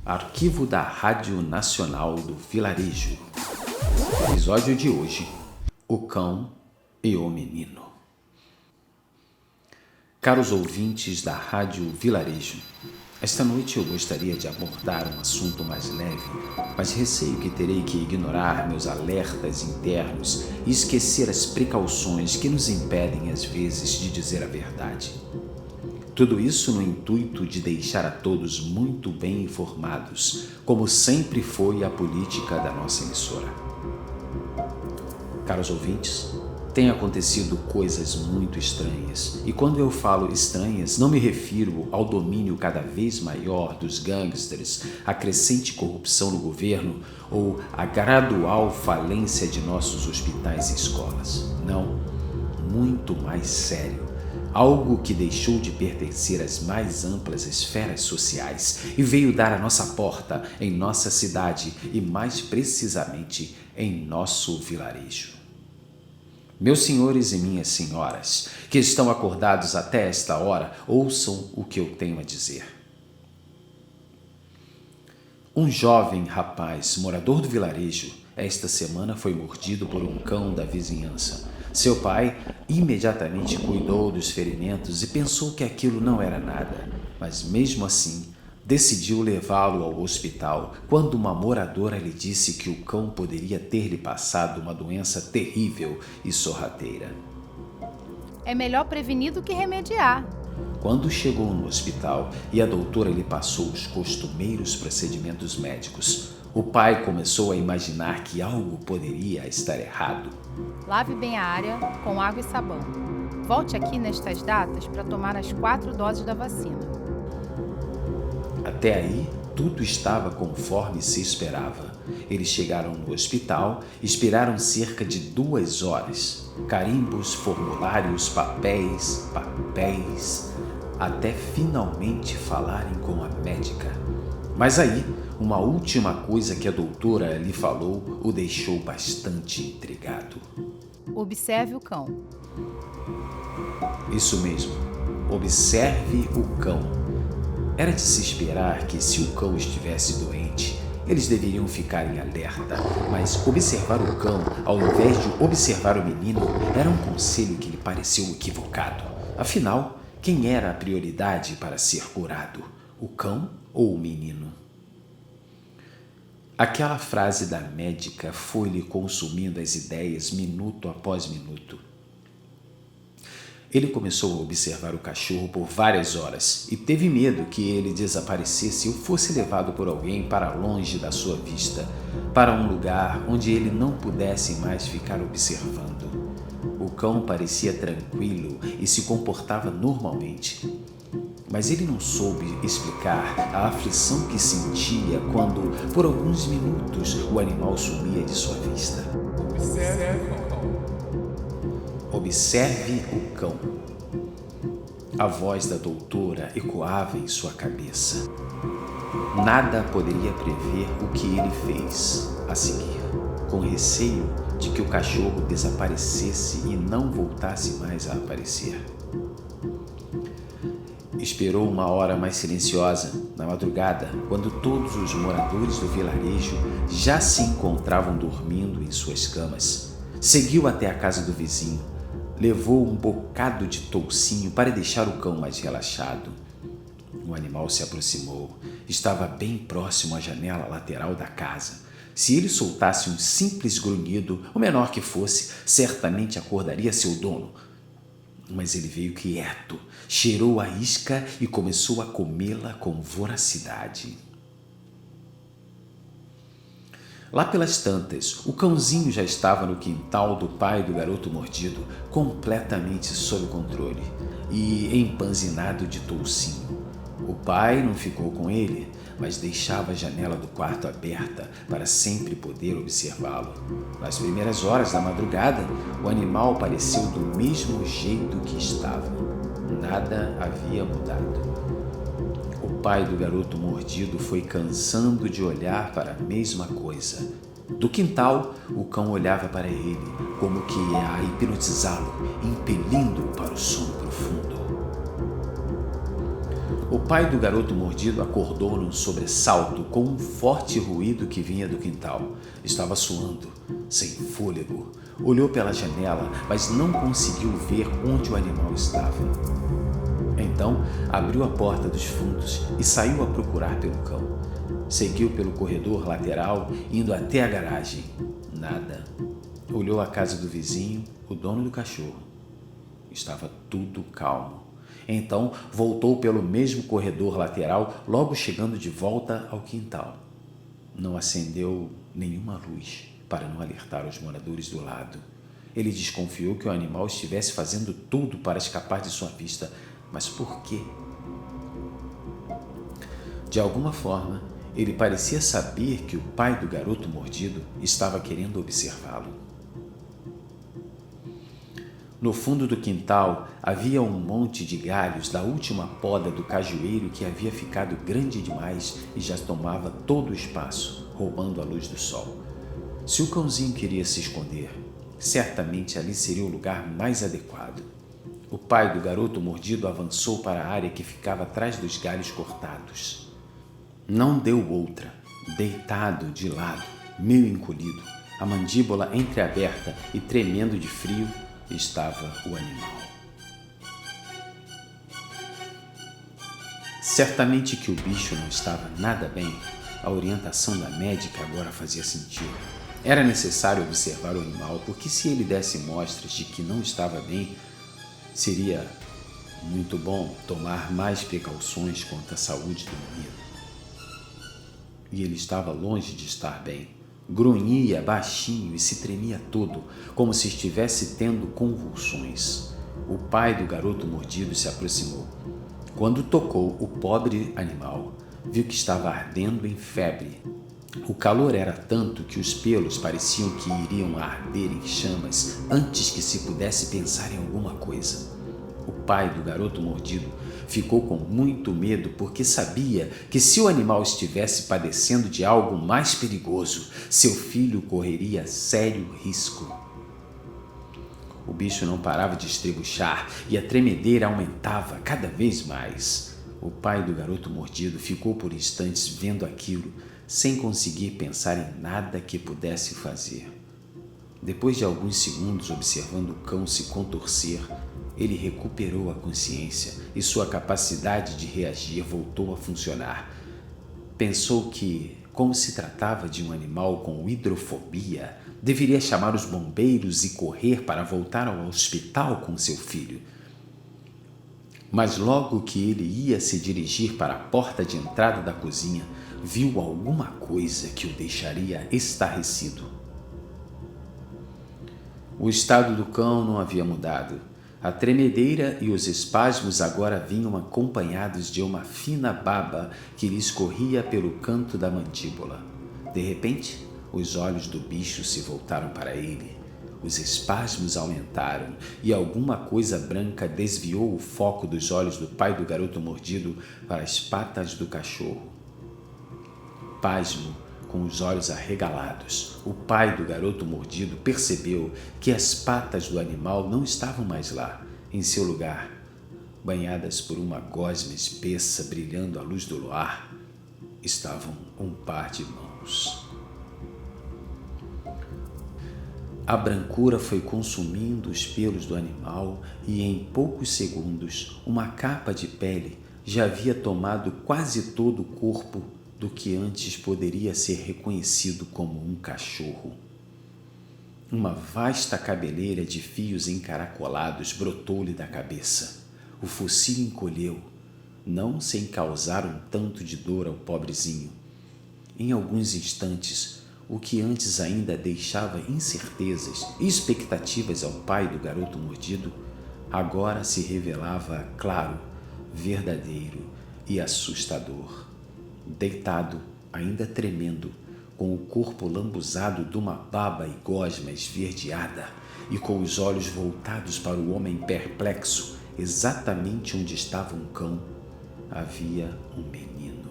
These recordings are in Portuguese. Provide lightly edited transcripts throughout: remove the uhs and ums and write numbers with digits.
Arquivo da Rádio Nacional do Vilarejo. Episódio de hoje: O Cão e o Menino. Caros ouvintes da Rádio Vilarejo, esta noite eu gostaria de abordar um assunto mais leve, mas receio que terei que ignorar meus alertas internos e esquecer as precauções que nos impedem às vezes de dizer a verdade. Tudo isso no intuito de deixar a todos muito bem informados, como sempre foi a política da nossa emissora. Caros ouvintes, têm acontecido coisas muito estranhas, e quando eu falo estranhas, não me refiro ao domínio cada vez maior dos gangsters, à crescente corrupção no governo ou à gradual falência de nossos hospitais e escolas. Não, muito mais sério. Algo que deixou de pertencer às mais amplas esferas sociais e veio dar a nossa porta em nossa cidade e, mais precisamente, em nosso vilarejo. Meus senhores e minhas senhoras, que estão acordados até esta hora, ouçam o que eu tenho a dizer. Um jovem rapaz, morador do vilarejo, esta semana foi mordido por um cão da vizinhança. Seu pai imediatamente cuidou dos ferimentos e pensou que aquilo não era nada, mas mesmo assim decidiu levá-lo ao hospital quando uma moradora lhe disse que o cão poderia ter-lhe passado uma doença terrível e sorrateira. É melhor prevenir do que remediar. Quando chegou no hospital e a doutora lhe passou os costumeiros procedimentos médicos, o pai começou a imaginar que algo poderia estar errado. Lave bem a área com água e sabão. Volte aqui nestas datas para tomar as 4 doses da vacina. Até aí, tudo estava conforme se esperava. Eles chegaram no hospital, esperaram cerca de 2 horas. Carimbos, formulários, papéis, até finalmente falarem com a médica. Mas aí, uma última coisa que a doutora lhe falou o deixou bastante intrigado. Observe o cão. Isso mesmo, observe o cão. Era de se esperar que, se o cão estivesse doente, eles deveriam ficar em alerta, mas observar o cão, ao invés de observar o menino, era um conselho que lhe pareceu equivocado. Afinal, quem era a prioridade para ser curado, o cão ou o menino? Aquela frase da médica foi-lhe consumindo as ideias minuto após minuto. Ele começou a observar o cachorro por várias horas e teve medo que ele desaparecesse ou fosse levado por alguém para longe da sua vista, para um lugar onde ele não pudesse mais ficar observando. O cão parecia tranquilo e se comportava normalmente, mas ele não soube explicar a aflição que sentia quando, por alguns minutos, o animal sumia de sua vista. Observe o cão. A voz da doutora ecoava em sua cabeça. Nada poderia prever o que ele fez a seguir, com receio de que o cachorro desaparecesse e não voltasse mais a aparecer. Esperou uma hora mais silenciosa, na madrugada, quando todos os moradores do vilarejo já se encontravam dormindo em suas camas. Seguiu até a casa do vizinho. Levou um bocado de toucinho para deixar o cão mais relaxado. O animal se aproximou. Estava bem próximo à janela lateral da casa. Se ele soltasse um simples grunhido, o menor que fosse, certamente acordaria seu dono. Mas ele veio quieto, cheirou a isca e começou a comê-la com voracidade. Lá pelas tantas, o cãozinho já estava no quintal do pai do garoto mordido, completamente sob controle e empanzinado de toucinho. O pai não ficou com ele, mas deixava a janela do quarto aberta para sempre poder observá-lo. Nas primeiras horas da madrugada, o animal pareceu do mesmo jeito que estava. Nada havia mudado. O pai do garoto mordido foi cansando de olhar para a mesma coisa. Do quintal, o cão olhava para ele, como que a hipnotizá-lo, impelindo-o para o sono profundo. O pai do garoto mordido acordou num sobressalto com um forte ruído que vinha do quintal. Estava suando, sem fôlego. Olhou pela janela, mas não conseguiu ver onde o animal estava. Então, abriu a porta dos fundos e saiu a procurar pelo cão. Seguiu pelo corredor lateral, indo até a garagem. Nada. Olhou a casa do vizinho, o dono do cachorro. Estava tudo calmo. Então, voltou pelo mesmo corredor lateral, logo chegando de volta ao quintal. Não acendeu nenhuma luz para não alertar os moradores do lado. Ele desconfiou que o animal estivesse fazendo tudo para escapar de sua vista. Mas por quê? De alguma forma, ele parecia saber que o pai do garoto mordido estava querendo observá-lo. No fundo do quintal havia um monte de galhos da última poda do cajueiro que havia ficado grande demais e já tomava todo o espaço, roubando a luz do sol. Se o cãozinho queria se esconder, certamente ali seria o lugar mais adequado. O pai do garoto mordido avançou para a área que ficava atrás dos galhos cortados. Não deu outra, deitado de lado, meio encolhido, a mandíbula entreaberta e tremendo de frio, estava o animal. Certamente que o bicho não estava nada bem. A orientação da médica agora fazia sentido. Era necessário observar o animal, porque se ele desse mostras de que não estava bem, seria muito bom tomar mais precauções quanto à saúde do menino. E ele estava longe de estar bem. Grunhia baixinho e se tremia todo, como se estivesse tendo convulsões. O pai do garoto mordido se aproximou. Quando tocou o pobre animal, viu que estava ardendo em febre. O calor era tanto que os pelos pareciam que iriam arder em chamas antes que se pudesse pensar em alguma coisa. O pai do garoto mordido ficou com muito medo porque sabia que se o animal estivesse padecendo de algo mais perigoso, seu filho correria sério risco. O bicho não parava de estrebuchar e a tremedeira aumentava cada vez mais. O pai do garoto mordido ficou por instantes vendo aquilo, sem conseguir pensar em nada que pudesse fazer. Depois de alguns segundos observando o cão se contorcer, ele recuperou a consciência e sua capacidade de reagir voltou a funcionar. Pensou que, como se tratava de um animal com hidrofobia, deveria chamar os bombeiros e correr para voltar ao hospital com seu filho. Mas logo que ele ia se dirigir para a porta de entrada da cozinha, viu alguma coisa que o deixaria estarrecido. O estado do cão não havia mudado. A tremedeira e os espasmos agora vinham acompanhados de uma fina baba que lhe escorria pelo canto da mandíbula. De repente, os olhos do bicho se voltaram para ele. Os espasmos aumentaram e alguma coisa branca desviou o foco dos olhos do pai do garoto mordido para as patas do cachorro. Pasmo, com os olhos arregalados, o pai do garoto mordido percebeu que as patas do animal não estavam mais lá. Em seu lugar, banhadas por uma gosma espessa brilhando à luz do luar, estavam um par de mãos. A brancura foi consumindo os pelos do animal e em poucos segundos uma capa de pele já havia tomado quase todo o corpo do que antes poderia ser reconhecido como um cachorro. Uma vasta cabeleira de fios encaracolados brotou-lhe da cabeça. O focinho encolheu, não sem causar um tanto de dor ao pobrezinho. Em alguns instantes, o que antes ainda deixava incertezas e expectativas ao pai do garoto mordido, agora se revelava claro, verdadeiro e assustador. Deitado, ainda tremendo, com o corpo lambuzado de uma baba e gosma esverdeada e com os olhos voltados para o homem perplexo, exatamente onde estava um cão, havia um menino.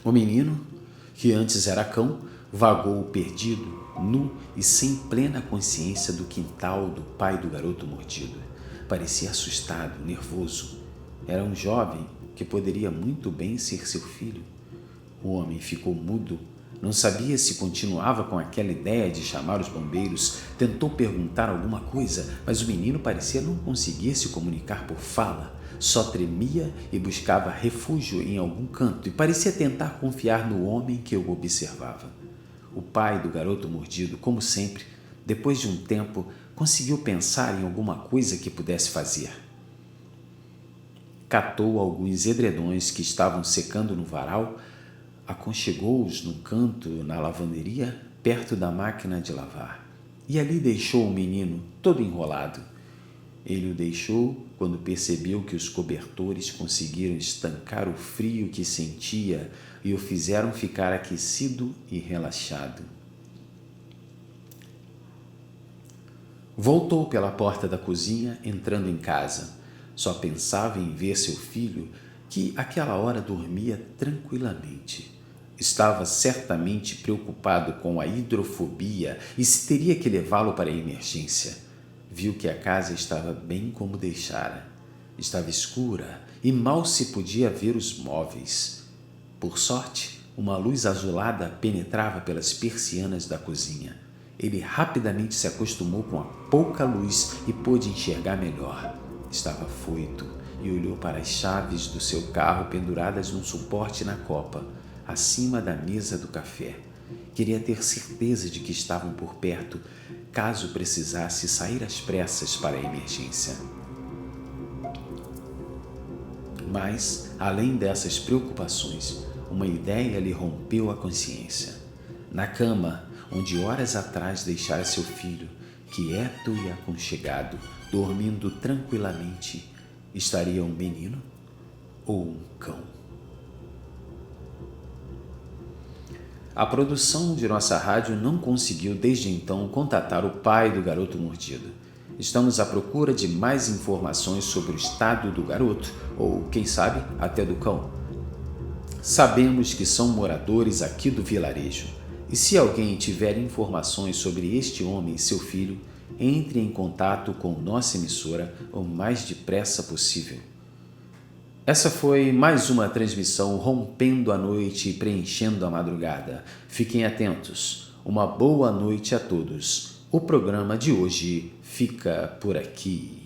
O menino, que antes era cão, vagou perdido, nu e sem plena consciência do quintal do pai do garoto mordido. parecia assustado, nervoso. Era um jovem que poderia muito bem ser seu filho. O homem ficou mudo. Não sabia se continuava com aquela ideia de chamar os bombeiros. Tentou perguntar alguma coisa, mas o menino parecia não conseguir se comunicar por fala. Só tremia e buscava refúgio em algum canto e parecia tentar confiar no homem que o observava. O pai do garoto mordido, como sempre, depois de um tempo, conseguiu pensar em alguma coisa que pudesse fazer. Catou alguns edredões que estavam secando no varal, aconchegou-os num canto na lavanderia, perto da máquina de lavar, e ali deixou o menino todo enrolado. Ele o deixou quando percebeu que os cobertores conseguiram estancar o frio que sentia e o fizeram ficar aquecido e relaxado. Voltou pela porta da cozinha, entrando em casa. Só pensava em ver seu filho, que àquela hora dormia tranquilamente. Estava certamente preocupado com a hidrofobia e se teria que levá-lo para a emergência. Viu que a casa estava bem como deixara. Estava escura e mal se podia ver os móveis. Por sorte, uma luz azulada penetrava pelas persianas da cozinha. Ele rapidamente se acostumou com a pouca luz e pôde enxergar melhor. Estava afoito e olhou para as chaves do seu carro penduradas num suporte na copa, acima da mesa do café. Queria ter certeza de que estavam por perto, caso precisasse sair às pressas para a emergência. Mas, além dessas preocupações, uma ideia lhe rompeu a consciência. Na cama, onde horas atrás deixara seu filho, quieto e aconchegado, dormindo tranquilamente, estaria um menino ou um cão? A produção de nossa rádio não conseguiu desde então contatar o pai do garoto mordido. Estamos à procura de mais informações sobre o estado do garoto, ou, quem sabe, até do cão. Sabemos que são moradores aqui do vilarejo, e se alguém tiver informações sobre este homem e seu filho, entre em contato com nossa emissora o mais depressa possível. Essa foi mais uma transmissão rompendo a noite e preenchendo a madrugada. Fiquem atentos. Uma boa noite a todos. O programa de hoje fica por aqui.